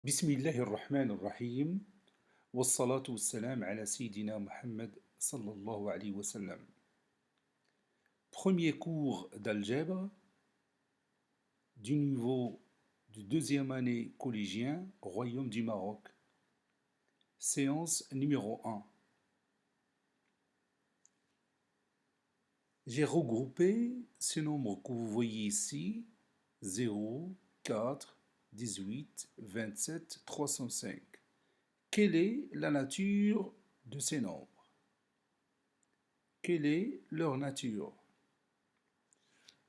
بسم الله الرحمن الرحيم والصلاة والسلام على سيدنا Muhammad sallallahu alayhi wa sallam. Premier cours d'algèbre du niveau du deuxième année collégien au Royaume du Maroc. Séance numéro 1. J'ai regroupé ces nombres que vous voyez ici 0, 4, 18, 27, 305. Quelle est la nature de ces nombres? Quelle est leur nature?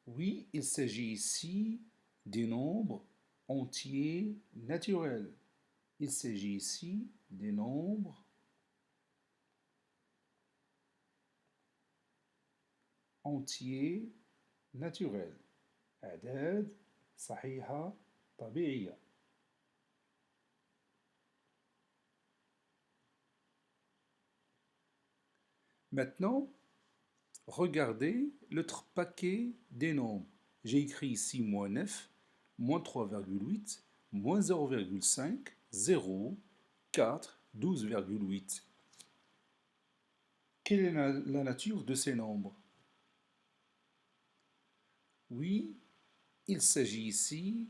Oui, il s'agit ici des nombres entiers naturels. Il s'agit ici des nombres entiers naturels. أعداد صحيحة طبيعية. Maintenant, regardez l'autre paquet des nombres. J'ai écrit ici moins 9, moins 3,8, moins 0,5, 0, 4, 12,8. Quelle est la nature de ces nombres? Oui, il s'agit ici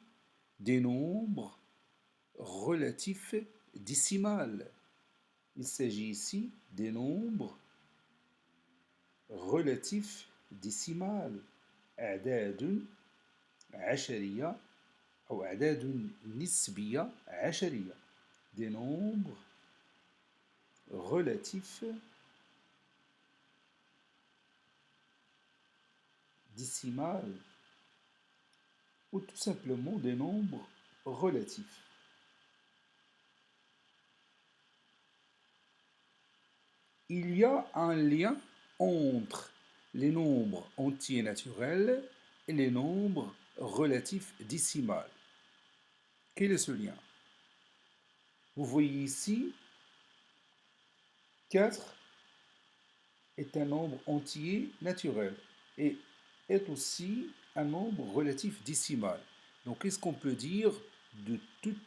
des nombres relatifs décimales. Il s'agit ici des nombres relatifs décimales. أعداد عشرية أو أعداد نسبية عشرية. Des nombres relatifs décimales ou tout simplement des nombres relatifs. Il y a un lien entre les nombres entiers naturels et les nombres relatifs décimales. Quel est ce lien? Vous voyez ici, 4 est un nombre entier naturel et est aussi un nombre relatif décimal. Donc, qu'est-ce qu'on peut dire de tout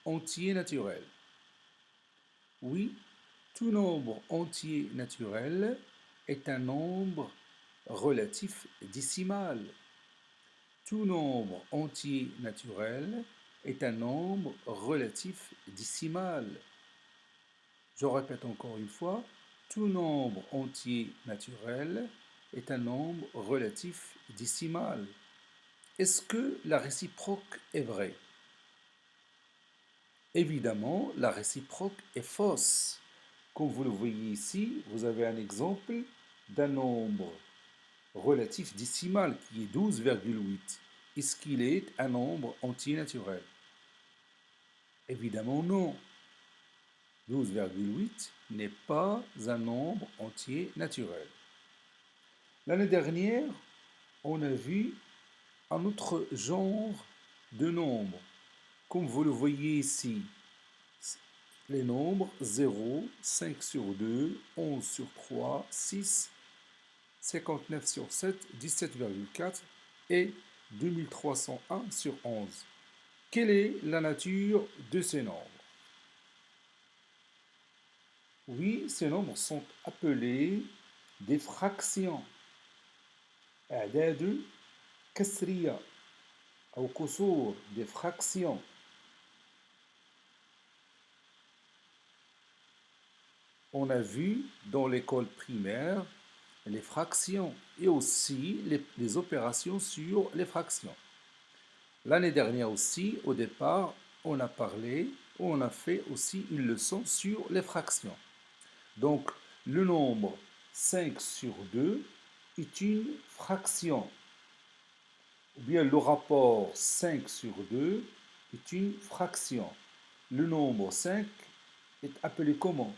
entier naturel? Oui, tout nombre entier naturel est un nombre relatif décimal. Tout nombre entier naturel est un nombre relatif décimal. Je répète encore une fois, tout nombre entier naturel est un nombre relatif décimal. Est-ce que la réciproque est vraie? Évidemment, la réciproque est fausse. Comme vous le voyez ici, vous avez un exemple d'un nombre relatif décimal qui est 12,8. Est-ce qu'il est un nombre entier naturel? Évidemment non. 12,8 n'est pas un nombre entier naturel. L'année dernière, on a vu un autre genre de nombres. Comme vous le voyez ici, les nombres 0, 5 sur 2, 11 sur 3, 6, 59 sur 7, 17,4 et 2301 sur 11. Quelle est la nature de ces nombres? Oui, ces nombres sont appelés des fractions. أعداد كسرية أو كسور des fractions. On a vu dans l'école primaire les fractions et aussi les opérations sur les fractions. L'année dernière aussi, au départ, on a parlé, on a fait aussi une leçon sur les fractions. Donc, le nombre 5 sur 2 est une fraction. Ou bien le rapport 5 sur 2 est une fraction. Le nombre 5 est appelé comment?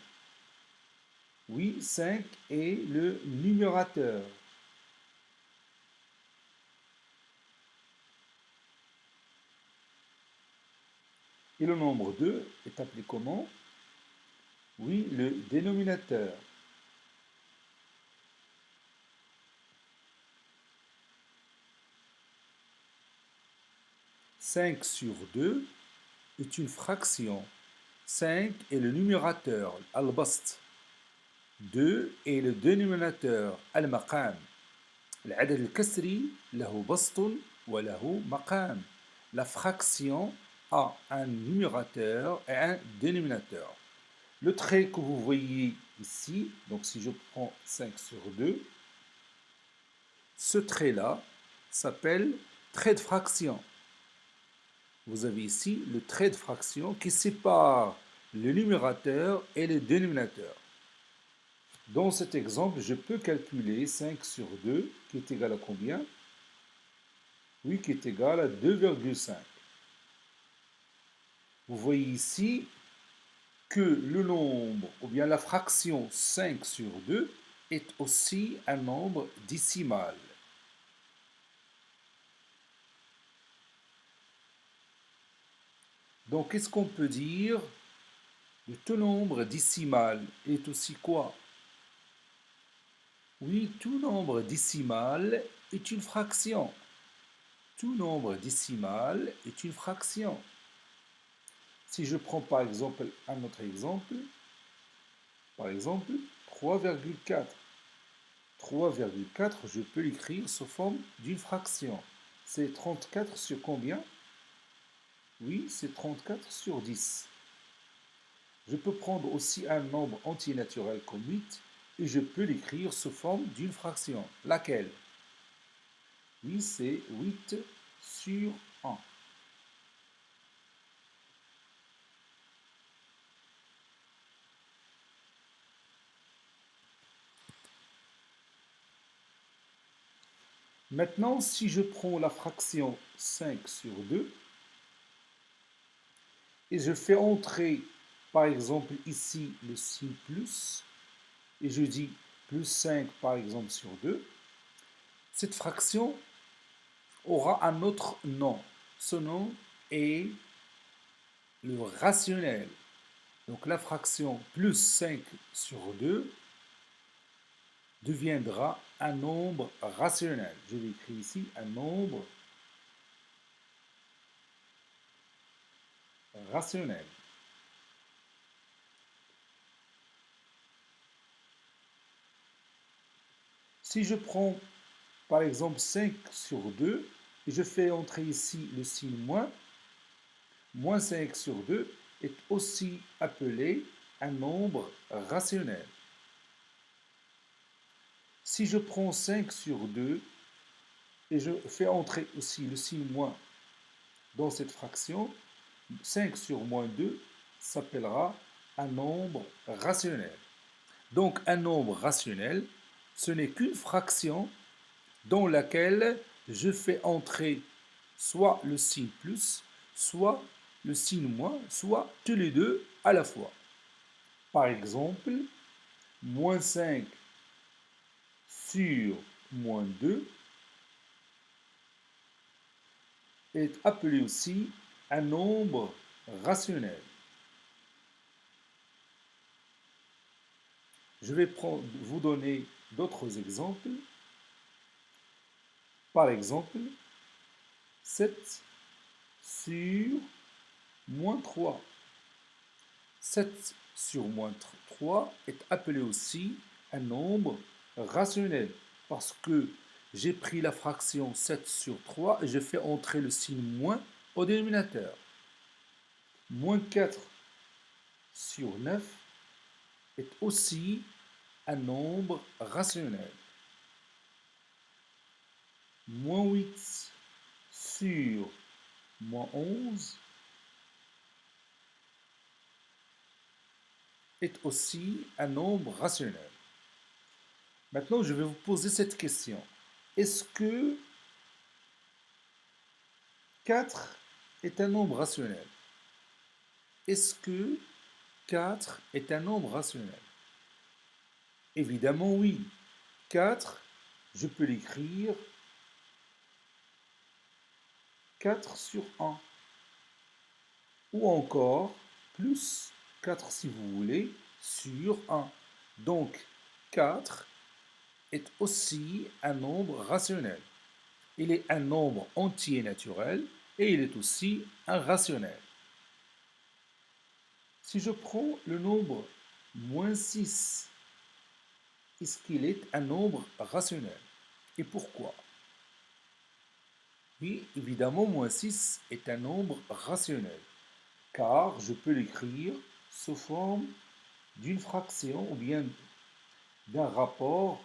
Oui, 5 est le numérateur. Et le nombre 2 est appelé comment? Oui, le dénominateur. 5 sur 2 est une fraction. 5 est le numérateur, al-bast. 2 est le dénominateur, al-maqam. العدد الكسري له بسط وله مقام. La fraction a un numérateur et un dénominateur. Le trait que vous voyez ici, donc si je prends 5 sur 2, ce trait-là s'appelle trait de fraction. Vous avez ici le trait de fraction qui sépare le numérateur et le dénominateur. Dans cet exemple, je peux calculer 5 sur 2, qui est égal à combien? Oui, qui est égal à 2,5. Vous voyez ici que le nombre, ou bien la fraction 5 sur 2, est aussi un nombre décimal. Donc, qu'est-ce qu'on peut dire? Le tout nombre décimal est aussi quoi? Oui, tout nombre décimal est une fraction. Tout nombre décimal est une fraction. Si je prends par exemple un autre exemple, par exemple 3,4. 3,4, je peux l'écrire sous forme d'une fraction. C'est 34 sur combien? Oui, c'est 34 sur 10. Je peux prendre aussi un nombre entier naturel comme 8 et je peux l'écrire sous forme d'une fraction. Laquelle? Oui, c'est 8 sur 1. Maintenant, si je prends la fraction 5 sur 2 et je fais entrer, par exemple, ici le signe plus, et je dis plus 5 par exemple sur 2, cette fraction aura un autre nom. Ce nom est le rationnel. Donc la fraction plus 5 sur 2 deviendra un nombre rationnel. Je l'écris ici, un nombre rationnel. Si je prends par exemple 5 sur 2 et je fais entrer ici le signe moins, moins 5 sur 2 est aussi appelé un nombre rationnel. Si je prends 5 sur 2 et je fais entrer aussi le signe moins dans cette fraction, 5 sur moins 2 s'appellera un nombre rationnel. Donc un nombre rationnel, ce n'est qu'une fraction dans laquelle je fais entrer soit le signe plus, soit le signe moins, soit tous les deux à la fois. Par exemple, moins 5 sur moins 2 est appelé aussi un nombre rationnel. Je vais vous donner d'autres exemples. Par exemple, 7 sur moins 3. 7 sur moins 3 est appelé aussi un nombre rationnel parce que j'ai pris la fraction 7 sur 3 et je fais entrer le signe moins au dénominateur. Moins 4 sur 9 est aussi un nombre rationnel. Moins 8 sur moins 11 est aussi un nombre rationnel. Maintenant, je vais vous poser cette question. Est-ce que 4 est un nombre rationnel? Est-ce que 4 est un nombre rationnel? Évidemment, oui. 4, je peux l'écrire 4 sur 1. Ou encore, plus 4 si vous voulez, sur 1. Donc, 4 est aussi un nombre rationnel. Il est un nombre entier naturel et il est aussi un rationnel. Si je prends le nombre moins 6, est-ce qu'il est un nombre rationnel? Et pourquoi? Oui, évidemment, moins 6 est un nombre rationnel, car je peux l'écrire sous forme d'une fraction ou bien d'un rapport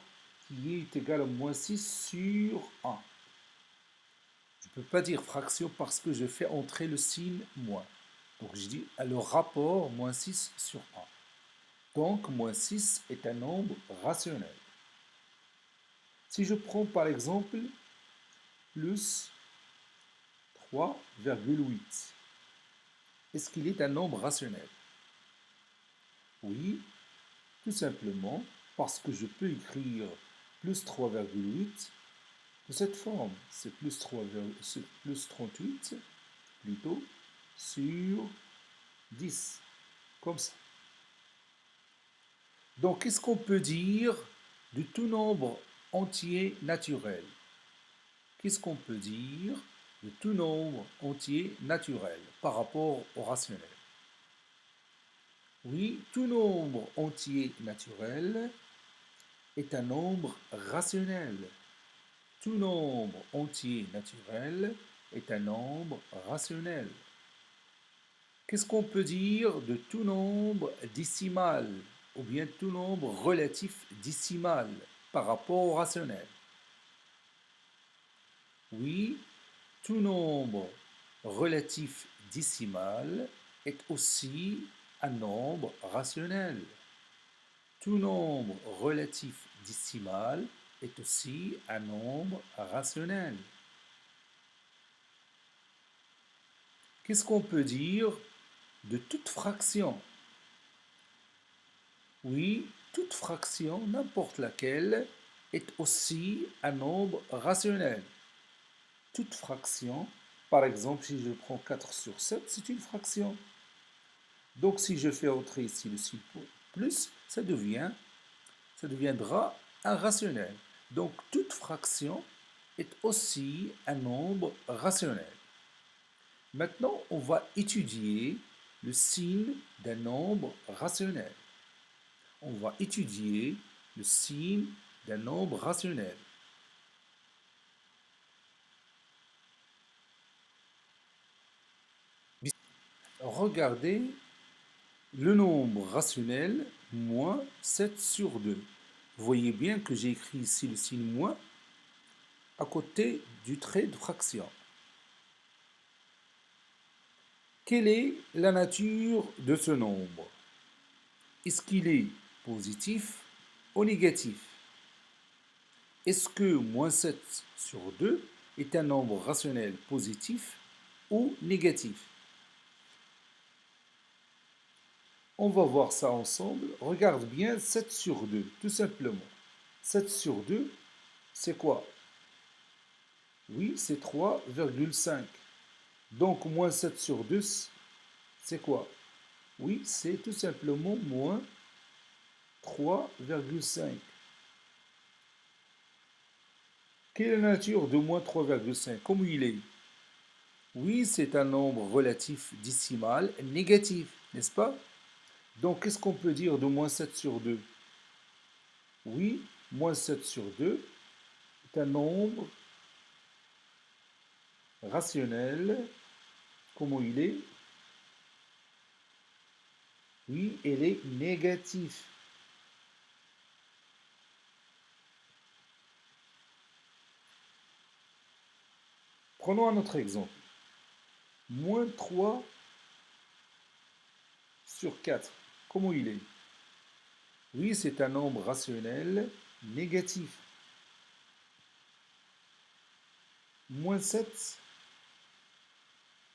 qui est égal à moins 6 sur 1. Je ne peux pas dire fraction parce que je fais entrer le signe moins. Donc je dis le rapport moins 6 sur 1. Donc moins 6 est un nombre rationnel. Si je prends par exemple plus 3,8, est-ce qu'il est un nombre rationnel? Oui, tout simplement parce que je peux écrire plus 3,8 de cette forme. C'est plus 38 plutôt sur 10, comme ça. Donc, qu'est-ce qu'on peut dire de tout nombre entier naturel? Qu'est-ce qu'on peut dire de tout nombre entier naturel par rapport au rationnel? Oui, tout nombre entier naturel est un nombre rationnel. Tout nombre entier naturel est un nombre rationnel. Qu'est-ce qu'on peut dire de tout nombre décimal ou bien tout nombre relatif décimal par rapport au rationnel? Oui, tout nombre relatif décimal est aussi un nombre rationnel. Tout nombre relatif décimal est aussi un nombre rationnel. Qu'est-ce qu'on peut dire de toute fraction? Oui, toute fraction, n'importe laquelle, est aussi un nombre rationnel. Toute fraction, par exemple, si je prends 4 sur 7, c'est une fraction. Donc si je fais entrer ici le signe plus, ça deviendra un rationnel. Donc toute fraction est aussi un nombre rationnel. Maintenant, on va étudier le signe d'un nombre rationnel. On va étudier le signe d'un nombre rationnel. Regardez le nombre rationnel moins 7 sur 2. Vous voyez bien que j'ai écrit ici le signe moins à côté du trait de fraction. Quelle est la nature de ce nombre? Est-ce qu'il est positif ou négatif? Est-ce que moins 7 sur 2 est un nombre rationnel positif ou négatif? On va voir ça ensemble. Regarde bien 7 sur 2, tout simplement. 7 sur 2, c'est quoi? Oui, c'est 3,5. Donc moins 7 sur 2, c'est quoi? Oui, c'est tout simplement moins 3,5. Quelle est la nature de moins 3,5? Comment il est? Oui, c'est un nombre relatif décimal négatif, n'est-ce pas? Donc, qu'est-ce qu'on peut dire de moins 7 sur 2? Oui, moins 7 sur 2 est un nombre rationnel. Comment il est? Oui, elle est négatif. Prenons un autre exemple. Moins 3 sur 4. Comment il est? Oui, c'est un nombre rationnel négatif. Moins 7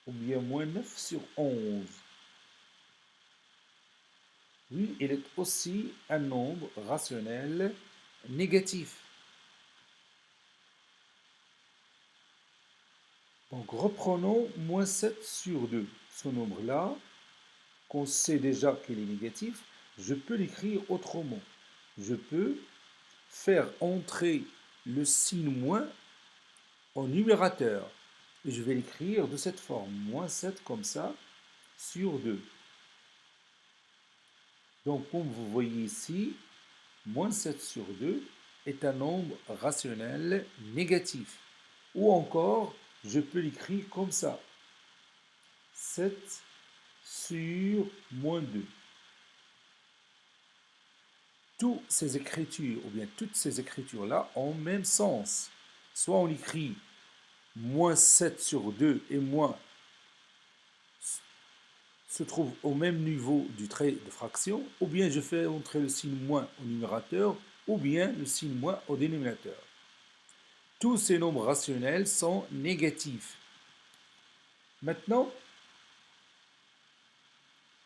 ou bien moins 9 sur 11. Oui, il est aussi un nombre rationnel négatif. Donc reprenons moins 7 sur 2. Ce nombre-là, qu'on sait déjà qu'il est négatif, je peux l'écrire autrement. Je peux faire entrer le signe moins au numérateur. Et je vais l'écrire de cette forme, moins 7 comme ça, sur 2. Donc, comme vous voyez ici, moins 7 sur 2 est un nombre rationnel négatif. Ou encore, je peux l'écrire comme ça. 7 sur moins 2. Toutes ces écritures, ou bien toutes ces écritures-là, ont le même sens. Soit on écrit moins 7 sur 2 et moins se trouve au même niveau du trait de fraction, ou bien je fais entrer le signe moins au numérateur, ou bien le signe moins au dénominateur. Tous ces nombres rationnels sont négatifs. Maintenant,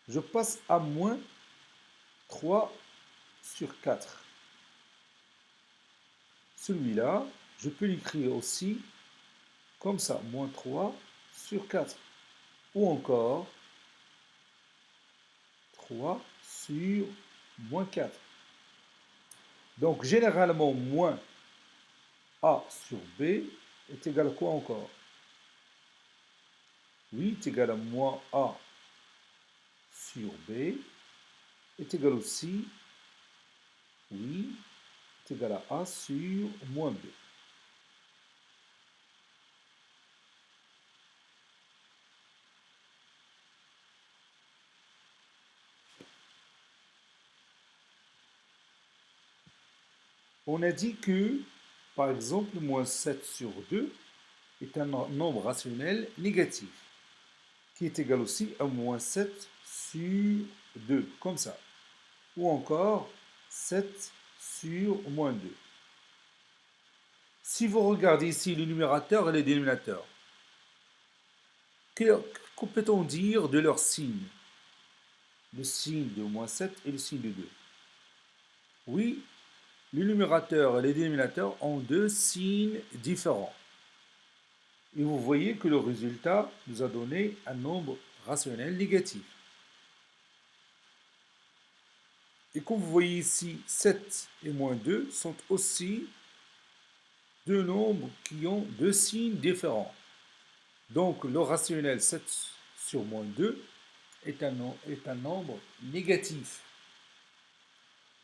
je passe à moins 3 sur 4. Celui-là, je peux l'écrire aussi comme ça, moins 3 sur 4. Ou encore 3 sur moins 4. Donc, généralement, moins A sur B est égal à quoi encore? 8 égale à moins A sur B est égal aussi, oui, est égal à A sur moins B. On a dit que, par exemple, moins 7 sur 2 est un nombre rationnel négatif, qui est égal aussi à moins 7 sur 2, comme ça. Ou encore 7 sur moins 2. Si vous regardez ici le numérateur et le dénominateur, que peut-on dire de leur signe? Le signe de moins 7 et le signe de 2. Oui, le numérateur et le dénominateur ont deux signes différents. Et vous voyez que le résultat nous a donné un nombre rationnel négatif. Et comme vous voyez ici, 7 et moins 2 sont aussi deux nombres qui ont deux signes différents. Donc le rationnel 7 sur moins 2 est un nombre négatif.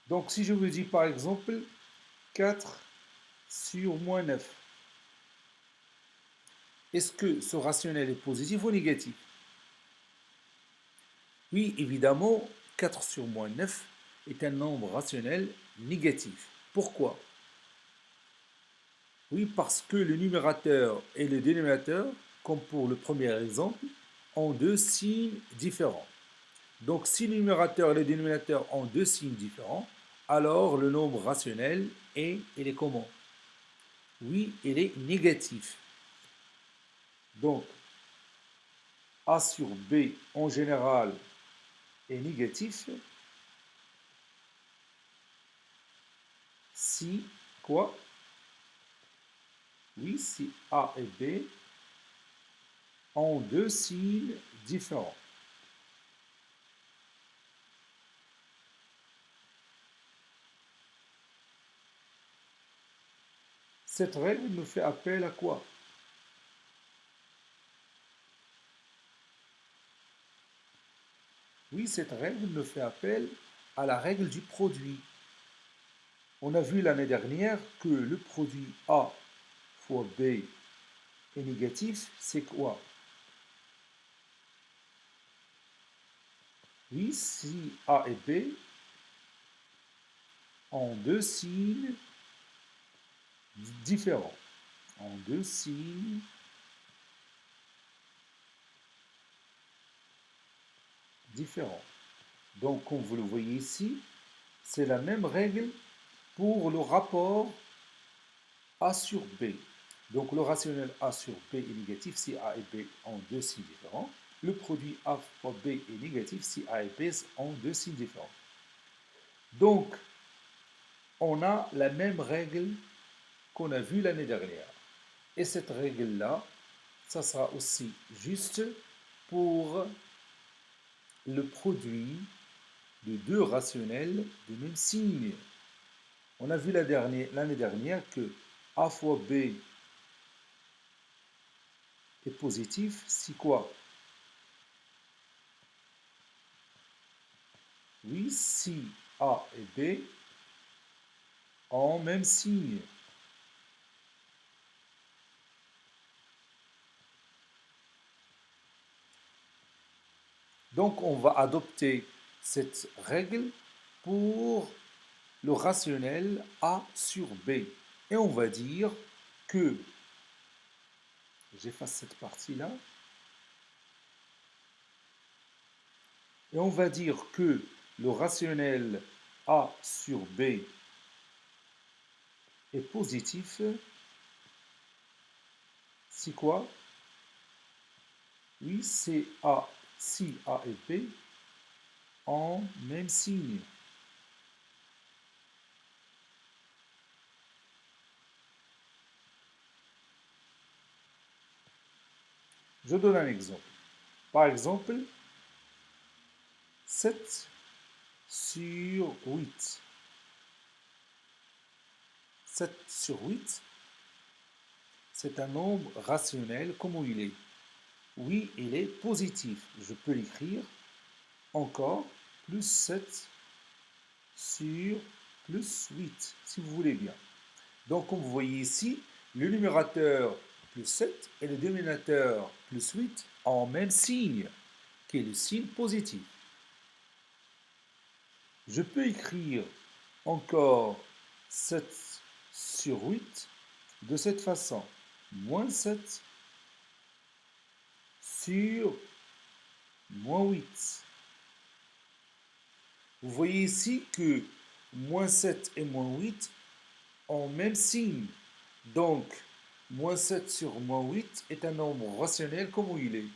Donc si je vous dis par exemple 4 sur moins 9, est-ce que ce rationnel est positif ou négatif? Oui, évidemment, 4 sur moins 9 est un nombre rationnel négatif. Pourquoi? Oui, parce que le numérateur et le dénominateur, comme pour le premier exemple, ont deux signes différents. Donc si le numérateur et le dénominateur ont deux signes différents, alors le nombre rationnel il est comment? Oui, il est négatif. Donc A sur B en général est négatif si quoi? Oui, si A et B ont deux signes différents. Cette règle nous fait appel à quoi? Oui, cette règle nous fait appel à la règle du produit. On a vu l'année dernière que le produit A fois B est négatif, c'est quoi? Oui, si A et B ont deux signes différents. En deux signes différents. Donc, comme vous le voyez ici, c'est la même règle pour le rapport A sur B. Donc, le rationnel A sur B est négatif si A et B ont deux signes différents. Le produit A fois B est négatif si A et B ont deux signes différents. Donc, on a la même règle qu'on a vue l'année dernière. Et cette règle-là, ça sera aussi juste pour le produit de deux rationnels de même signe. On a vu l'année dernière que A fois B est positif si quoi? Oui, si A et B ont même signe. Donc, on va adopter cette règle pour le rationnel A sur B. Et on va dire que, j'efface cette partie-là, et on va dire que le rationnel A sur B est positif. C'est quoi? Oui, c'est A, si A et B ont même signe. Je donne un exemple. Par exemple, 7 sur 8. 7 sur 8, c'est un nombre rationnel. Comment il est? Oui, il est positif. Je peux l'écrire encore plus 7 sur plus 8, si vous voulez bien. Donc, comme vous voyez ici, le numérateur plus 7 et le dénominateur plus 8 ont le même signe, qui est le signe positif. Je peux écrire encore 7 sur 8 de cette façon. Moins 7 sur moins 8. Vous voyez ici que moins 7 et moins 8 ont le même signe. Donc, moins 7 sur moins 8 est un nombre rationnel. Comment il est?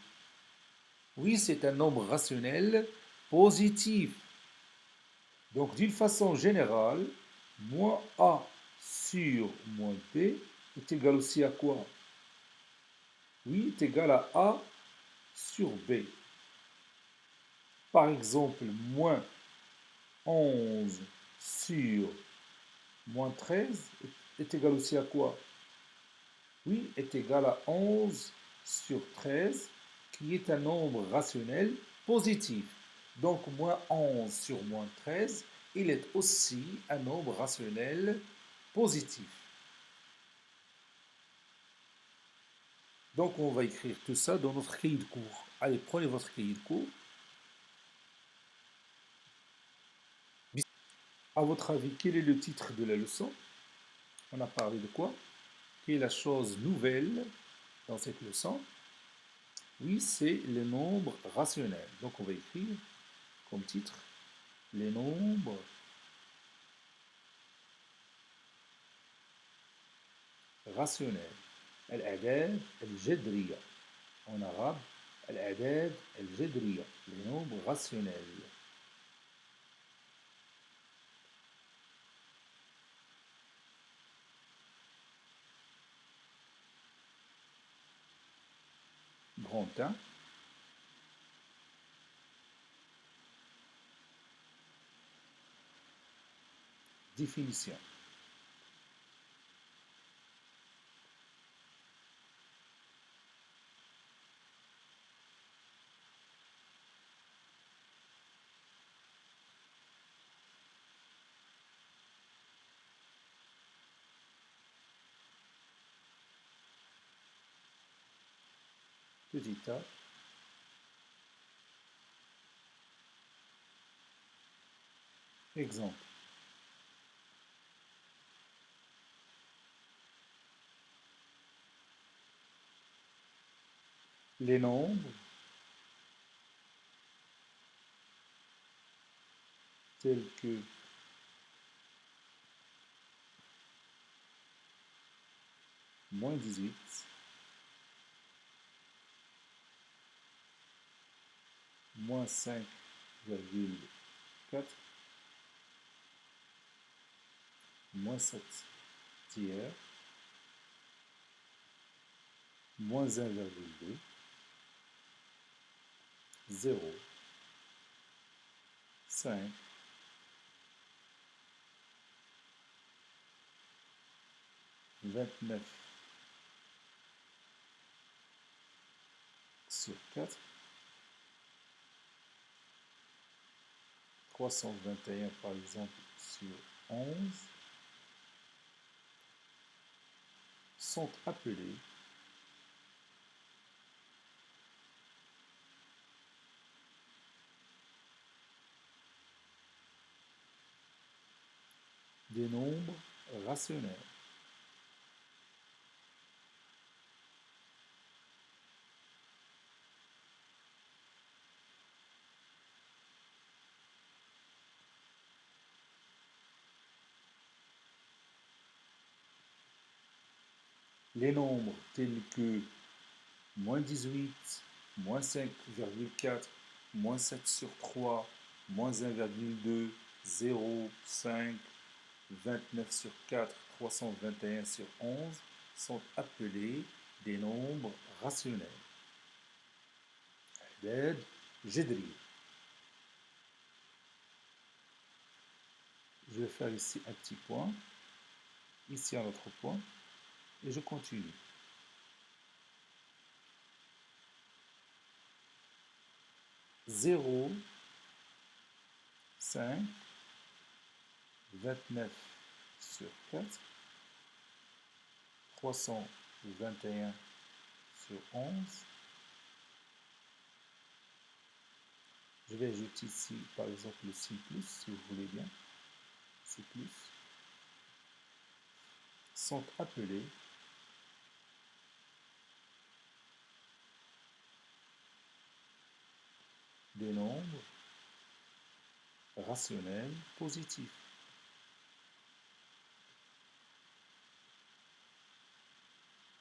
Oui, c'est un nombre rationnel positif. Donc, d'une façon générale, moins A sur moins B est égal aussi à quoi? Oui, est égal à A sur B. Par exemple, moins 11 sur moins 13 est égal aussi à quoi? Oui, est égal à 11 sur 13, qui est un nombre rationnel positif. Donc, moins 11 sur moins 13, il est aussi un nombre rationnel positif. Donc, on va écrire tout ça dans notre cahier de cours. Allez, prenez votre cahier de cours. À votre avis, quel est le titre de la leçon? On a parlé de quoi? Quelle est la chose nouvelle dans cette leçon? Oui, c'est les nombres rationnels. Donc, on va écrire comme titre les nombres rationnels. الأعداد الجذرية. En arabe, الأعداد الجذرية. Les nombres rationnels. Grand 1. Définition. Petit a. Exemple. Les nombres tels que moins 18, moins 5,4, moins 7 tiers, moins 1,2, 0, 5, 29 sur 4, 321 par exemple sur 11 sont appelés des nombres rationnels. Les nombres tels que moins 18, moins 5,4, moins 7 sur 3, moins 1,2, 0, 5, 29 sur 4, 321 sur 11 sont appelés des nombres rationnels. أعداد جذرية. Je vais faire ici un petit point, ici un autre point, et je continue. 0, 5, 29 sur 4, 321 sur 11. Je vais ajouter ici, par exemple, le 6 plus, si vous voulez bien. 6 plus sont appelés des nombres rationnels positifs.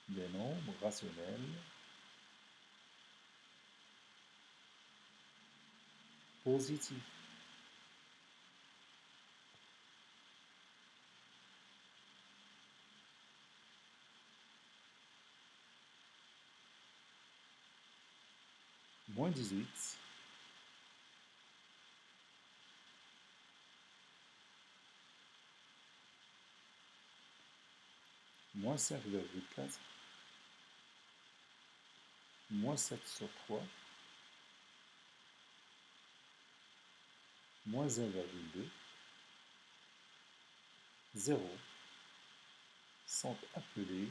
Des nombres rationnels positifs. Moins 18, moins 5,4, moins 7 sur 3, moins 1,2, 0 sont appelés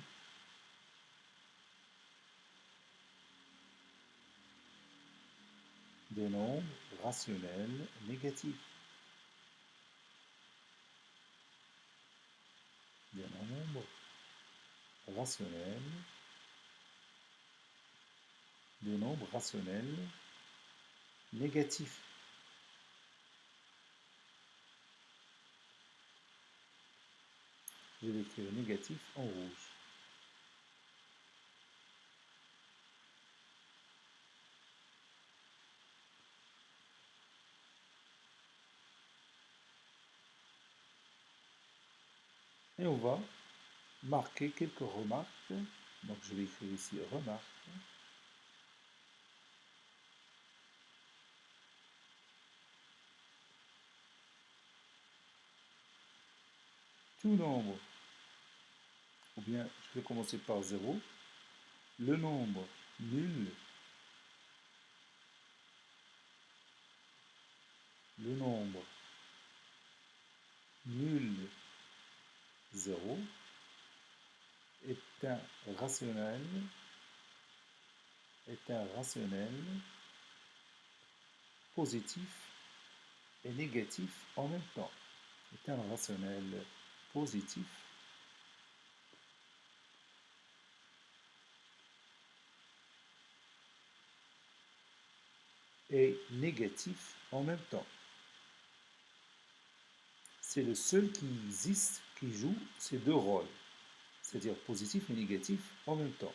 des nombres rationnels négatifs. Des nombres rationnels, des nombres rationnels négatifs. Je vais écrire négatif en rouge. Et on va marquer quelques remarques. Donc je vais écrire ici remarque. Tout nombre, ou bien je vais commencer par 0, le nombre nul, le nombre nul 0 est un rationnel, positif et négatif en même temps. Est un rationnel positif et négatif en même temps. C'est le seul qui existe, qui joue ces deux rôles, c'est-à-dire positif et négatif en même temps.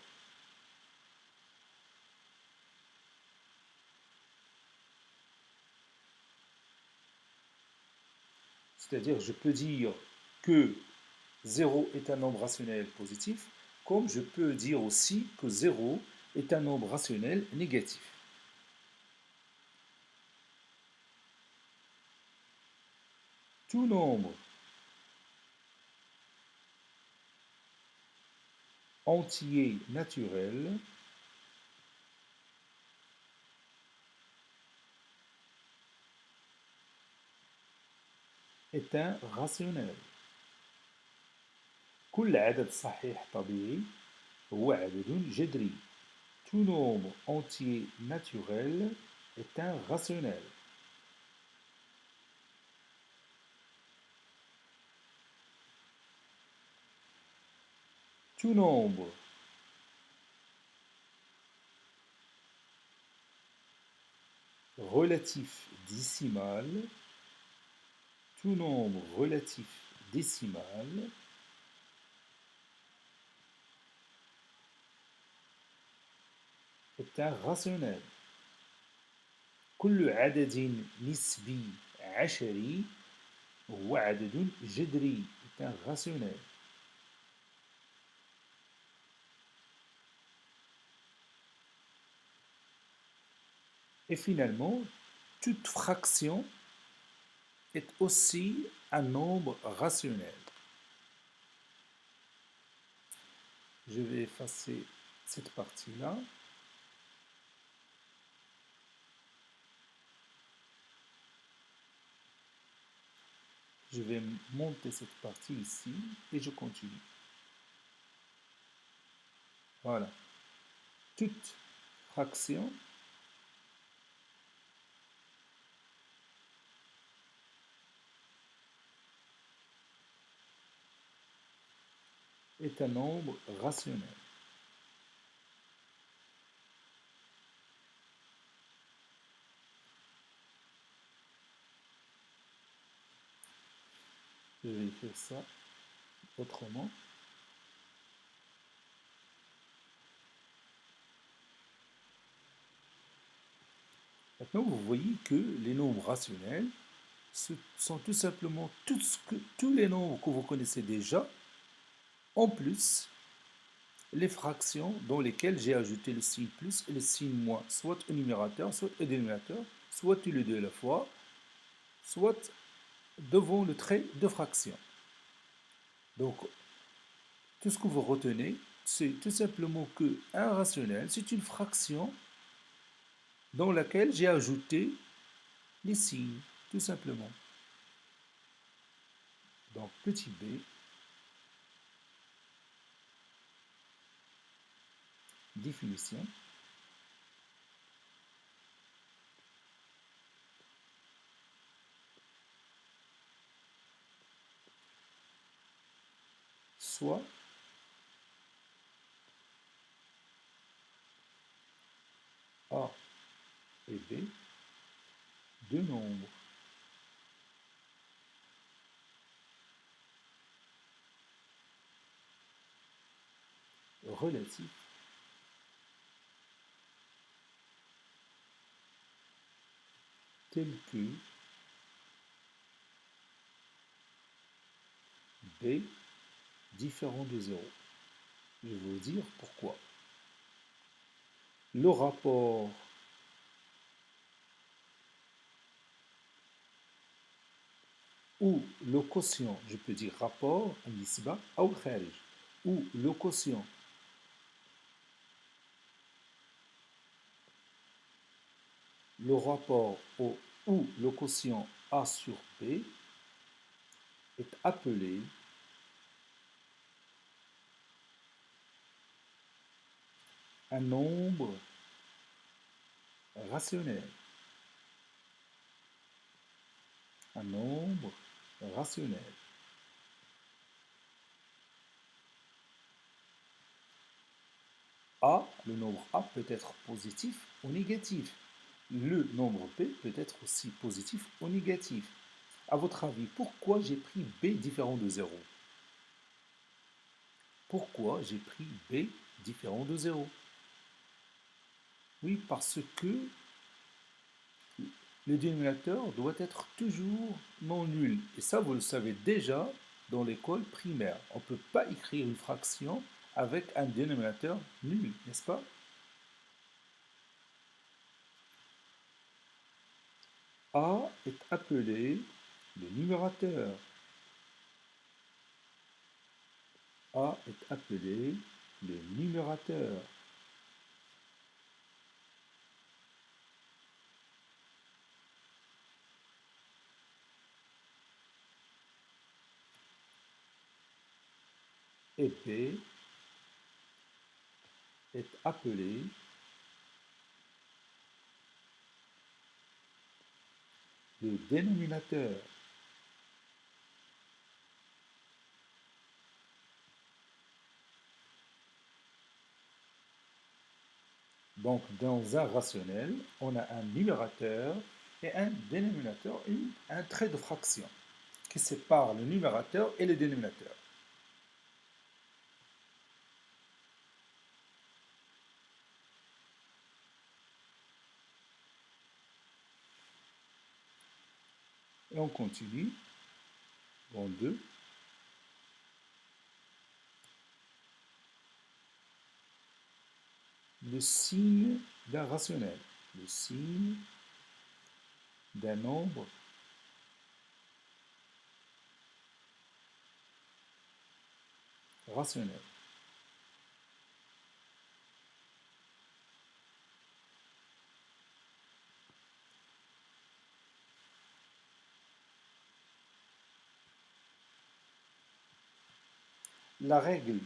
C'est-à-dire je peux dire que 0 est un nombre rationnel positif, comme je peux dire aussi que 0 est un nombre rationnel négatif. Tout nombre entier naturel est un rationnel. كل عدد صحيح طبيعي هو عدد جذري. Tout nombre entier naturel est un rationnel. Tout nombre relatif décimal, tout nombre relatif décimal est un rationnel. كل عدد نسبي عشري هو عدد جذري est un rationnel. Et finalement, toute fraction est aussi un nombre rationnel. Je vais effacer cette partie-là. Je vais monter cette partie ici et je continue. Voilà. Toute fraction est un nombre rationnel. Je vais écrire ça autrement. Maintenant, vous voyez que les nombres rationnels ce sont tout simplement tous les nombres que vous connaissez déjà, en plus les fractions dans lesquelles j'ai ajouté le signe plus et le signe moins, soit au numérateur, soit au dénominateur, soit tous les deux à la fois, soit devant le trait de fraction. Donc, tout ce que vous retenez, c'est tout simplement que un rationnel, c'est une fraction dans laquelle j'ai ajouté les signes, tout simplement. Donc, petit b, définition. Soit A et B, deux nombres relatifs tels que B différent de 0. Je vais vous dire pourquoi. Le rapport ou le quotient, je peux dire rapport, nisba ou kharij, ou le quotient le rapport ou le quotient A sur B est appelé un nombre rationnel. Un nombre rationnel. A, le nombre A peut être positif ou négatif. Le nombre B peut être aussi positif ou négatif. À votre avis, pourquoi j'ai pris B différent de 0? Pourquoi j'ai pris B différent de 0? Oui, parce que le dénominateur doit être toujours non nul. Et ça, vous le savez déjà dans l'école primaire. On ne peut pas écrire une fraction avec un dénominateur nul, n'est-ce pas? A est appelé le numérateur. A est appelé le numérateur. et B est appelé le dénominateur. Donc, dans un rationnel, on a un numérateur et un dénominateur, un trait de fraction qui sépare le numérateur et le dénominateur. Et on continue dans 2. Le signe d'un rationnel. Le signe d'un nombre rationnel. La règle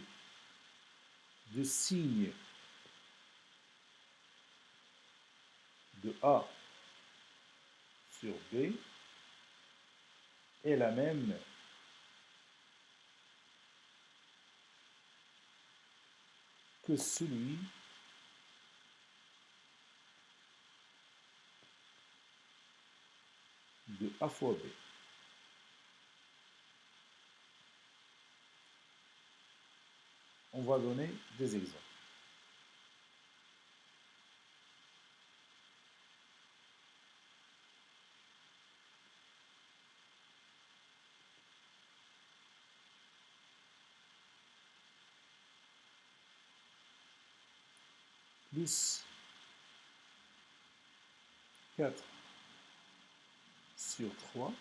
du signe de A sur B est la même que celui de A fois B. On va donner des exemples. Plus 4 sur 3,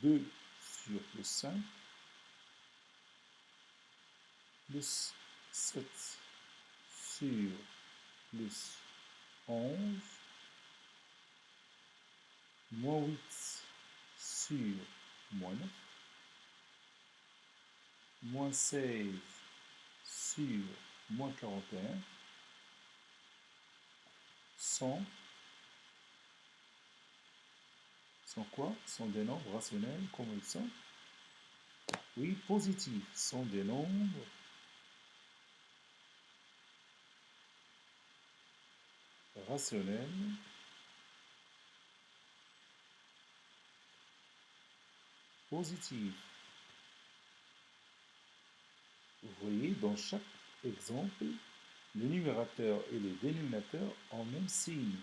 2 sur plus 5, plus 7 sur plus 11, moins 8 sur moins 9, moins 16 sur moins 41, 100, sont quoi? Sont des nombres rationnels, comment ils sont? Oui, positifs, sont des nombres rationnels positifs. Vous voyez, dans chaque exemple, le numérateur et le dénominateur ont le même signe.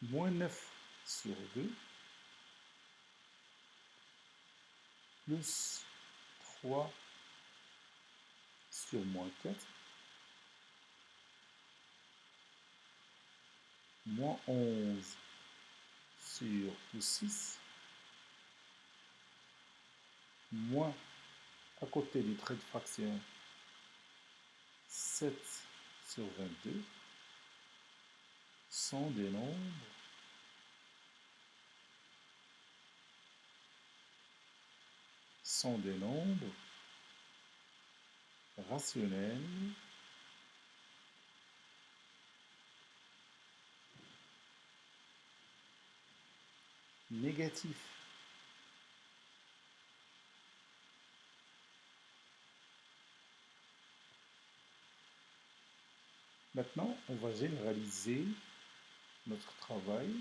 Moins 9 sur 2, plus 3 sur moins 4, moins 11 sur plus 6, moins, à côté du trait de fraction, 7 sur 22, sont des nombres rationnels négatifs. Maintenant, on va généraliser notre travail.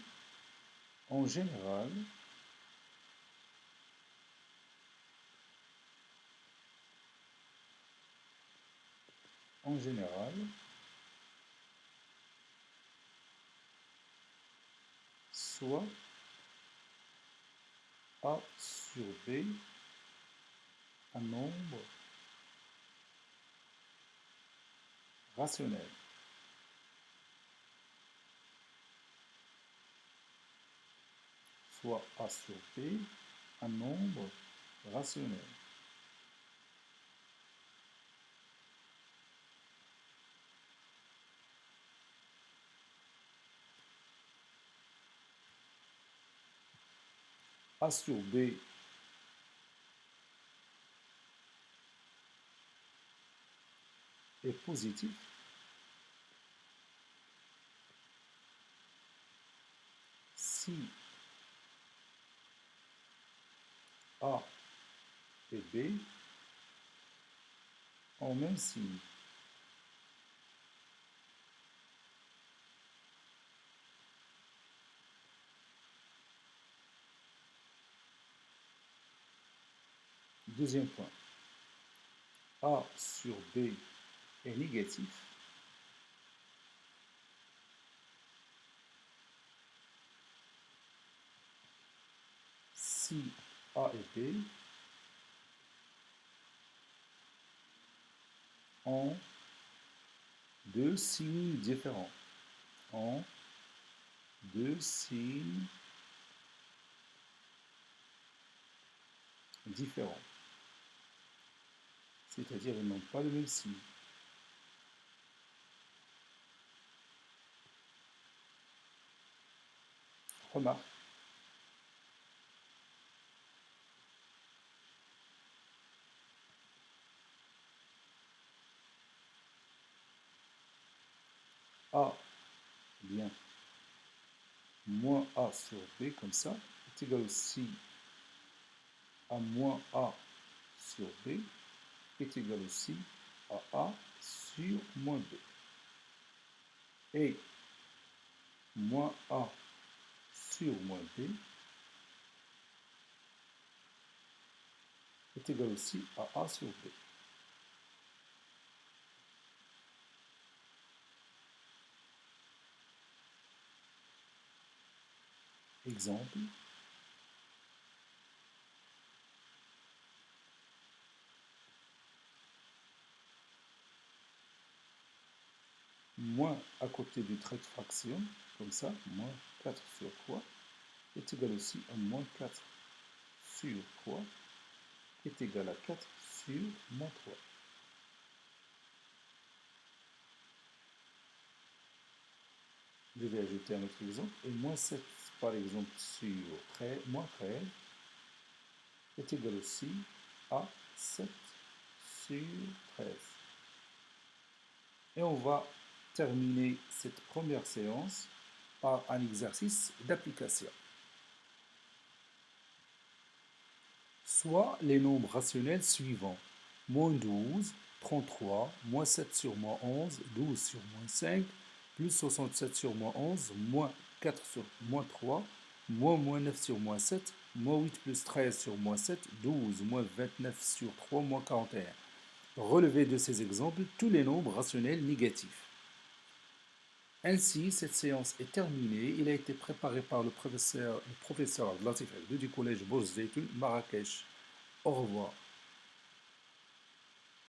En général, soit A sur B un nombre rationnel. Soit A sur B un nombre rationnel. A sur B est positif, si A et B ont même signe. Deuxième point, A sur B est négatif si A et B ont deux signes différents. Ont deux signes différents. C'est-à-dire ils n'ont pas le même signe. Remarque, A, bien, moins A sur B, comme ça, est égal aussi à moins A sur B, est égal aussi à A sur moins B. Et moins A sur moins B est égal aussi à A sur B. Exemple, moins à côté du trait de fraction, comme ça, moins 4 sur 3, est égal aussi à moins 4 sur 3, est égal à 4 sur moins 3. Je vais ajouter un autre exemple, et moins 7 par exemple sur moins 13 est égal aussi à 7 sur 13. Et on va terminer cette première séance par un exercice d'application. Soit les nombres rationnels suivants: moins 12, 33, moins 7 sur moins 11, 12 sur moins 5, plus 67 sur moins 11, moins 4 sur moins 3, moins 9 sur moins 7, moins 8 plus 13 sur moins 7, 12, moins 29 sur 3, moins 41. Relevez de ces exemples tous les nombres rationnels négatifs. Ainsi, cette séance est terminée. Il a été préparé par le professeur Latif Abdou du collège Bourz Zeytoun, Marrakech. Au revoir.